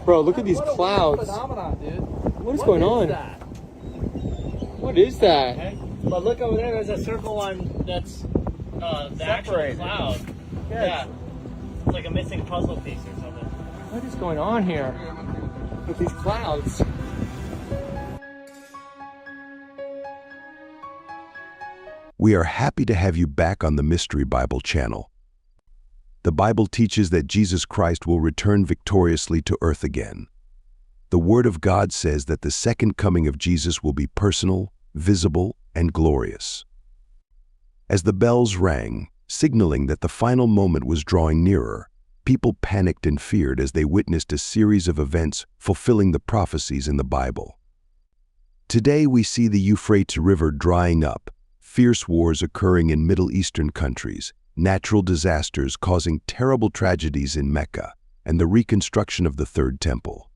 Bro, look at these clouds. Phenomenon, dude. What is going on? That? What is that? Okay. But look over there, there's a circle one that's the actual Separated. cloud. Yeah. It's like a missing puzzle piece or something. What is going on here with these clouds? We are happy to have you back on the Mystery Bible channel. The Bible teaches that Jesus Christ will return victoriously to earth again. The Word of God says that the second coming of Jesus will be personal, visible, and glorious. As the bells rang, signaling that the final moment was drawing nearer, people panicked and feared as they witnessed a series of events fulfilling the prophecies in the Bible. Today we see the Euphrates River drying up, fierce wars occurring in Middle Eastern countries, natural disasters causing terrible tragedies in Mecca, and the reconstruction of the Third Temple.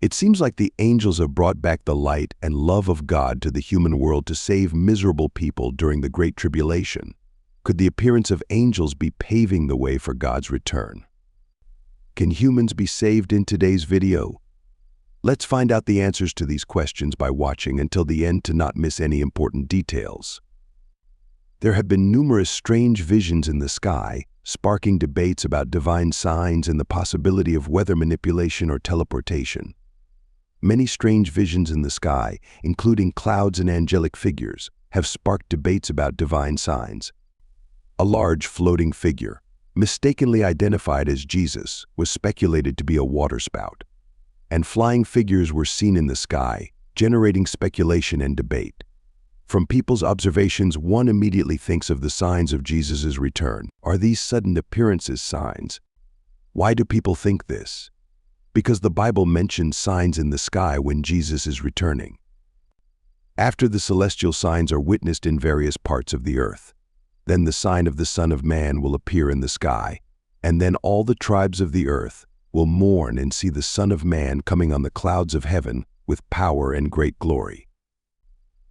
It seems like the angels have brought back the light and love of God to the human world to save miserable people during the Great Tribulation. Could the appearance of angels be paving the way for God's return? Can humans be saved in today's video? Let's find out the answers to these questions by watching until the end to not miss any important details. There have been numerous strange visions in the sky, sparking debates about divine signs and the possibility of weather manipulation or teleportation. Many strange visions in the sky, including clouds and angelic figures, have sparked debates about divine signs. A large floating figure, mistakenly identified as Jesus, was speculated to be a waterspout. And flying figures were seen in the sky, generating speculation and debate. From people's observations, one immediately thinks of the signs of Jesus' return. Are these sudden appearances signs? Why do people think this? Because the Bible mentions signs in the sky when Jesus is returning. After the celestial signs are witnessed in various parts of the earth, then the sign of the Son of Man will appear in the sky, and then all the tribes of the earth will mourn and see the Son of Man coming on the clouds of heaven with power and great glory.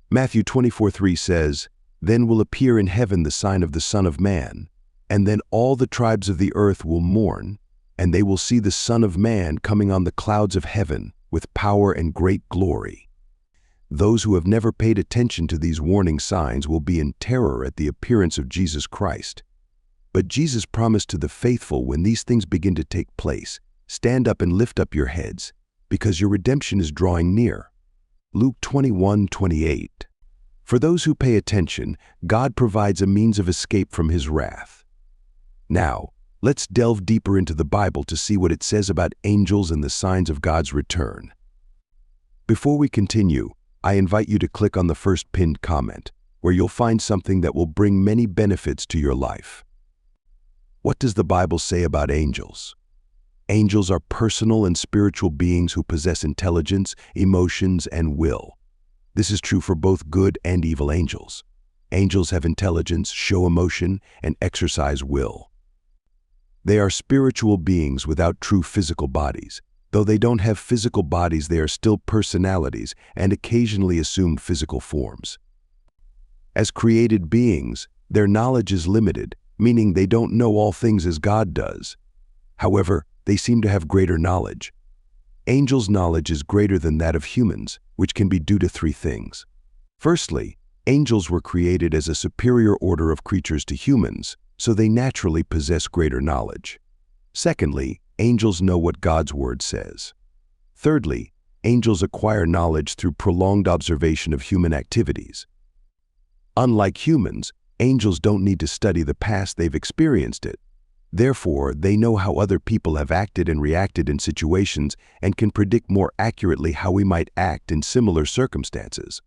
Matthew 24:3 says, "Then will appear in heaven the sign of the Son of Man, and then all the tribes of the earth will mourn, and they will see the Son of Man coming on the clouds of heaven with power and great glory." Those who have never paid attention to these warning signs will be in terror at the appearance of Jesus Christ. But Jesus promised to the faithful, when these things begin to take place, stand up and lift up your heads, because your redemption is drawing near. Luke 21:28. For those who pay attention, God provides a means of escape from His wrath. Now, let's delve deeper into the Bible to see what it says about angels and the signs of God's return. Before we continue, I invite you to click on the first pinned comment, where you'll find something that will bring many benefits to your life. What does the Bible say about angels? Angels are personal and spiritual beings who possess intelligence, emotions, and will. This is true for both good and evil angels. Angels have intelligence, show emotion, and exercise will. They are spiritual beings without true physical bodies. Though they don't have physical bodies, they are still personalities and occasionally assume physical forms. As created beings, their knowledge is limited, meaning they don't know all things as God does. However, they seem to have greater knowledge. Angels' knowledge is greater than that of humans, which can be due to three things. Firstly, angels were created as a superior order of creatures to humans, so they naturally possess greater knowledge. Secondly, angels know what God's Word says. Thirdly, angels acquire knowledge through prolonged observation of human activities. Unlike humans, angels don't need to study the past, they've experienced it. Therefore, they know how other people have acted and reacted in situations and can predict more accurately how we might act in similar circumstances.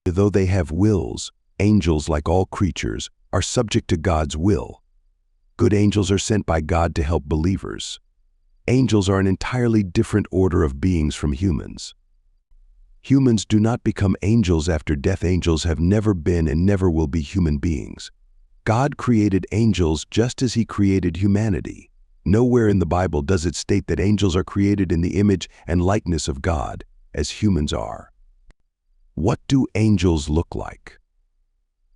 Though they have wills, angels, like all creatures, are subject to God's will. Good angels are sent by God to help believers. Angels are an entirely different order of beings from humans. Humans do not become angels after death. Angels have never been and never will be human beings. God created angels just as He created humanity. Nowhere in the Bible does it state that angels are created in the image and likeness of God, as humans are. What do angels look like?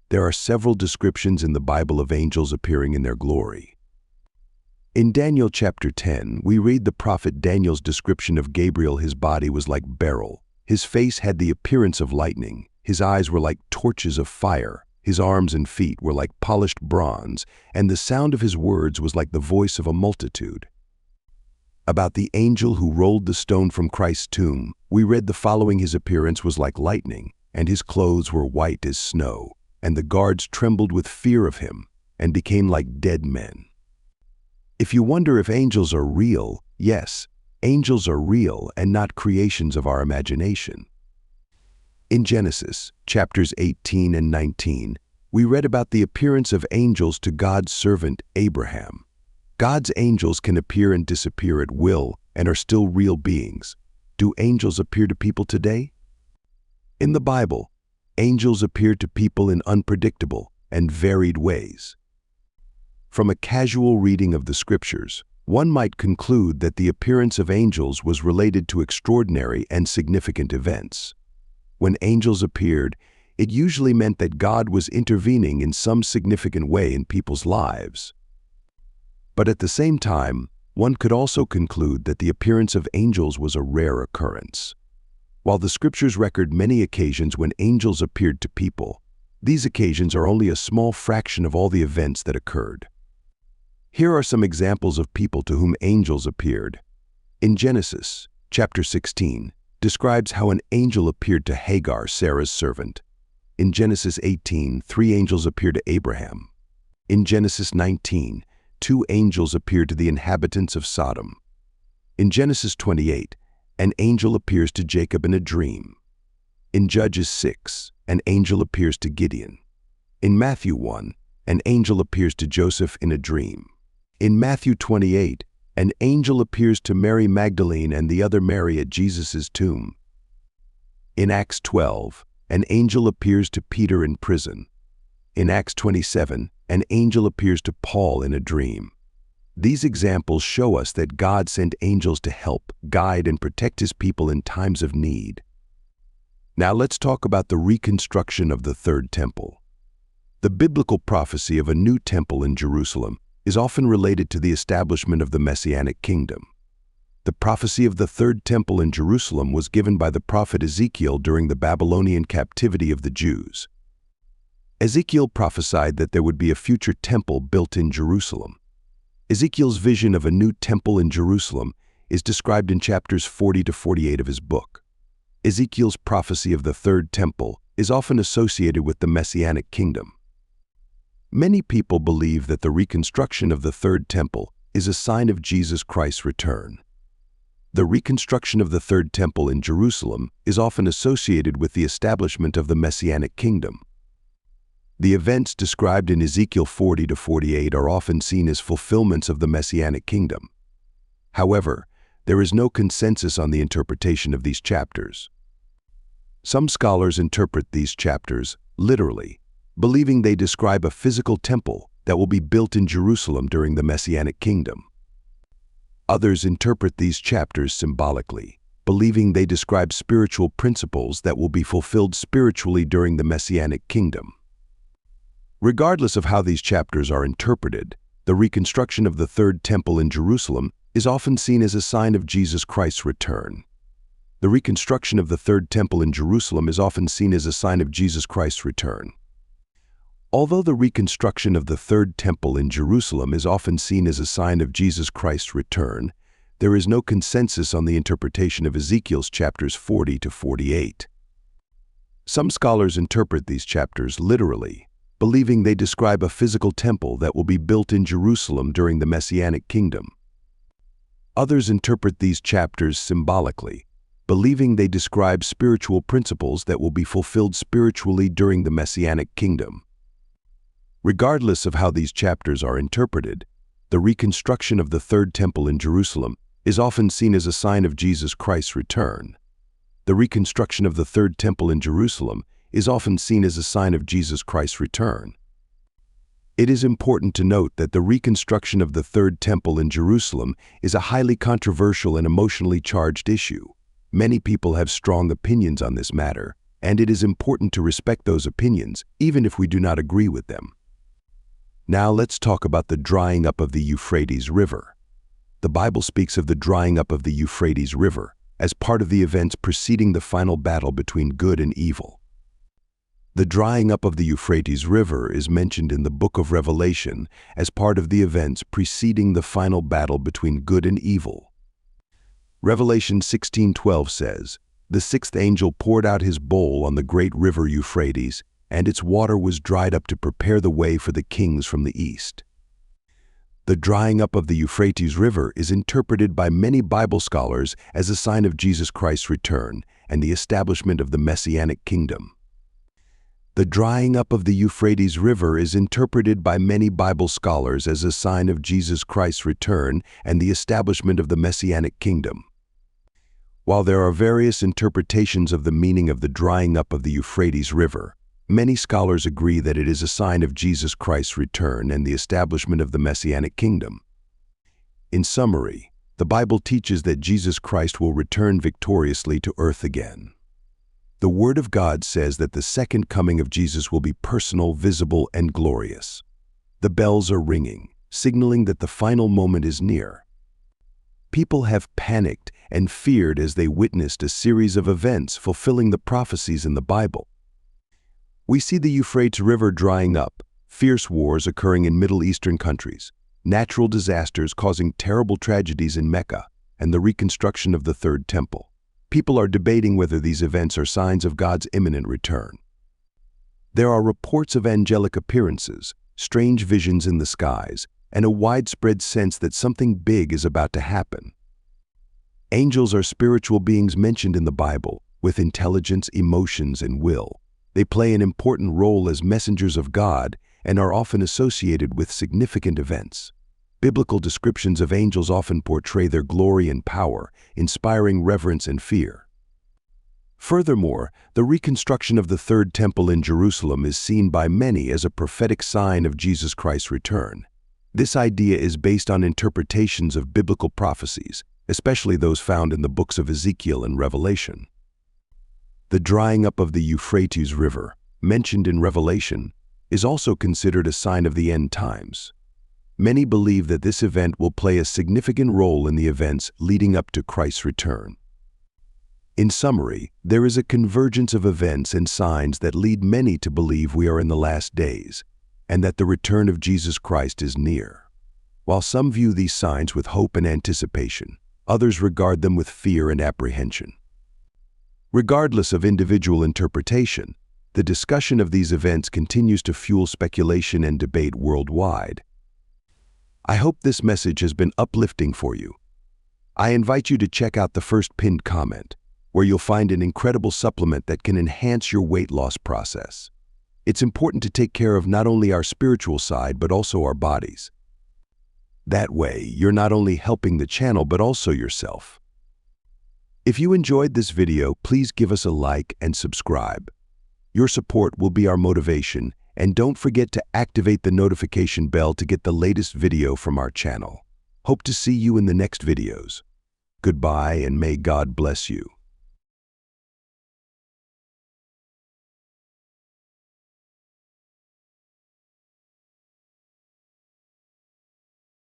There are several descriptions in the Bible of angels appearing in their glory. In Daniel chapter 10, we read the prophet Daniel's description of Gabriel. His body was like beryl. His face had the appearance of lightning. His eyes were like torches of fire. His arms and feet were like polished bronze, and the sound of his words was like the voice of a multitude. About the angel who rolled the stone from Christ's tomb, we read the following: his appearance was like lightning, and his clothes were white as snow, and the guards trembled with fear of him, and became like dead men. If you wonder if angels are real, yes, angels are real and not creations of our imagination. In Genesis, chapters 18 and 19, we read about the appearance of angels to God's servant Abraham. God's angels can appear and disappear at will and are still real beings. Do angels appear to people today? In the Bible, angels appear to people in unpredictable and varied ways. From a casual reading of the scriptures, one might conclude that the appearance of angels was related to extraordinary and significant events. When angels appeared, it usually meant that God was intervening in some significant way in people's lives. But at the same time, one could also conclude that the appearance of angels was a rare occurrence. While the scriptures record many occasions when angels appeared to people, these occasions are only a small fraction of all the events that occurred. Here are some examples of people to whom angels appeared. In Genesis, chapter 16, describes how an angel appeared to Hagar, Sarah's servant. In Genesis 18, 3 angels appear to Abraham. In Genesis 19, 2 angels appear to the inhabitants of Sodom. In Genesis 28, an angel appears to Jacob in a dream. In Judges 6, an angel appears to Gideon. In Matthew 1, an angel appears to Joseph in a dream. In Matthew 28, an angel appears to Mary Magdalene and the other Mary at Jesus' tomb. In Acts 12, an angel appears to Peter in prison. In Acts 27, an angel appears to Paul in a dream. These examples show us that God sent angels to help, guide, and protect His people in times of need. Now let's talk about the reconstruction of the Third Temple. The biblical prophecy of a new temple in Jerusalem is often related to the establishment of the Messianic kingdom. The prophecy of the Third Temple in Jerusalem was given by the prophet Ezekiel during the Babylonian captivity of the Jews. Ezekiel prophesied that there would be a future temple built in Jerusalem. Ezekiel's vision of a new temple in Jerusalem is described in chapters 40 to 48 of his book. Ezekiel's prophecy of the Third Temple is often associated with the Messianic kingdom. Many people believe that the reconstruction of the Third Temple is a sign of Jesus Christ's return. The reconstruction of the Third Temple in Jerusalem is often associated with the establishment of the Messianic kingdom. The events described in Ezekiel 40 to 48 are often seen as fulfillments of the Messianic kingdom. However, there is no consensus on the interpretation of these chapters. Some scholars interpret these chapters literally, believing they describe a physical temple that will be built in Jerusalem during the Messianic kingdom. Others interpret these chapters symbolically, believing they describe spiritual principles that will be fulfilled spiritually during the Messianic kingdom. Regardless of how these chapters are interpreted, the reconstruction of the Third Temple in Jerusalem is often seen as a sign of Jesus Christ's return. The reconstruction of the Third Temple in Jerusalem is often seen as a sign of Jesus Christ's return. Although the reconstruction of the Third Temple in Jerusalem is often seen as a sign of Jesus Christ's return, there is no consensus on the interpretation of Ezekiel's chapters 40 to 48. Some scholars interpret these chapters literally, believing they describe a physical temple that will be built in Jerusalem during the Messianic kingdom. Others interpret these chapters symbolically, believing they describe spiritual principles that will be fulfilled spiritually during the Messianic kingdom. Regardless of how these chapters are interpreted, the reconstruction of the Third Temple in Jerusalem is often seen as a sign of Jesus Christ's return. The reconstruction of the Third Temple in Jerusalem is often seen as a sign of Jesus Christ's return. It is important to note that the reconstruction of the Third Temple in Jerusalem is a highly controversial and emotionally charged issue. Many people have strong opinions on this matter, and it is important to respect those opinions, even if we do not agree with them. Now let's talk about the drying up of the Euphrates River. The Bible speaks of the drying up of the Euphrates River as part of the events preceding the final battle between good and evil. The drying up of the Euphrates River is mentioned in the book of Revelation as part of the events preceding the final battle between good and evil. Revelation 16:12 says, "The sixth angel poured out his bowl on the great river Euphrates, and its water was dried up to prepare the way for the kings from the east." The drying up of the Euphrates River is interpreted by many Bible scholars as a sign of Jesus Christ's return and the establishment of the Messianic kingdom. The drying up of the Euphrates River is interpreted by many Bible scholars as a sign of Jesus Christ's return and the establishment of the Messianic kingdom. While there are various interpretations of the meaning of the drying up of the Euphrates River, many scholars agree that it is a sign of Jesus Christ's return and the establishment of the Messianic kingdom. In summary, the Bible teaches that Jesus Christ will return victoriously to earth again. The Word of God says that the second coming of Jesus will be personal, visible, and glorious. The bells are ringing, signaling that the final moment is near. People have panicked and feared as they witnessed a series of events fulfilling the prophecies in the Bible. We see the Euphrates River drying up, fierce wars occurring in Middle Eastern countries, natural disasters causing terrible tragedies in Mecca, and the reconstruction of the Third Temple. People are debating whether these events are signs of God's imminent return. There are reports of angelic appearances, strange visions in the skies, and a widespread sense that something big is about to happen. Angels are spiritual beings mentioned in the Bible, with intelligence, emotions, and will. They play an important role as messengers of God and are often associated with significant events. Biblical descriptions of angels often portray their glory and power, inspiring reverence and fear. Furthermore, the reconstruction of the Third Temple in Jerusalem is seen by many as a prophetic sign of Jesus Christ's return. This idea is based on interpretations of biblical prophecies, especially those found in the books of Ezekiel and Revelation. The drying up of the Euphrates River, mentioned in Revelation, is also considered a sign of the end times. Many believe that this event will play a significant role in the events leading up to Christ's return. In summary, there is a convergence of events and signs that lead many to believe we are in the last days, and that the return of Jesus Christ is near. While some view these signs with hope and anticipation, others regard them with fear and apprehension. Regardless of individual interpretation, the discussion of these events continues to fuel speculation and debate worldwide. I hope this message has been uplifting for you. I invite you to check out the first pinned comment, where you'll find an incredible supplement that can enhance your weight loss process. It's important to take care of not only our spiritual side, but also our bodies. That way, you're not only helping the channel, but also yourself. If you enjoyed this video, please give us a like and subscribe. Your support will be our motivation, and don't forget to activate the notification bell to get the latest video from our channel. Hope to see you in the next videos. Goodbye, and may God bless you.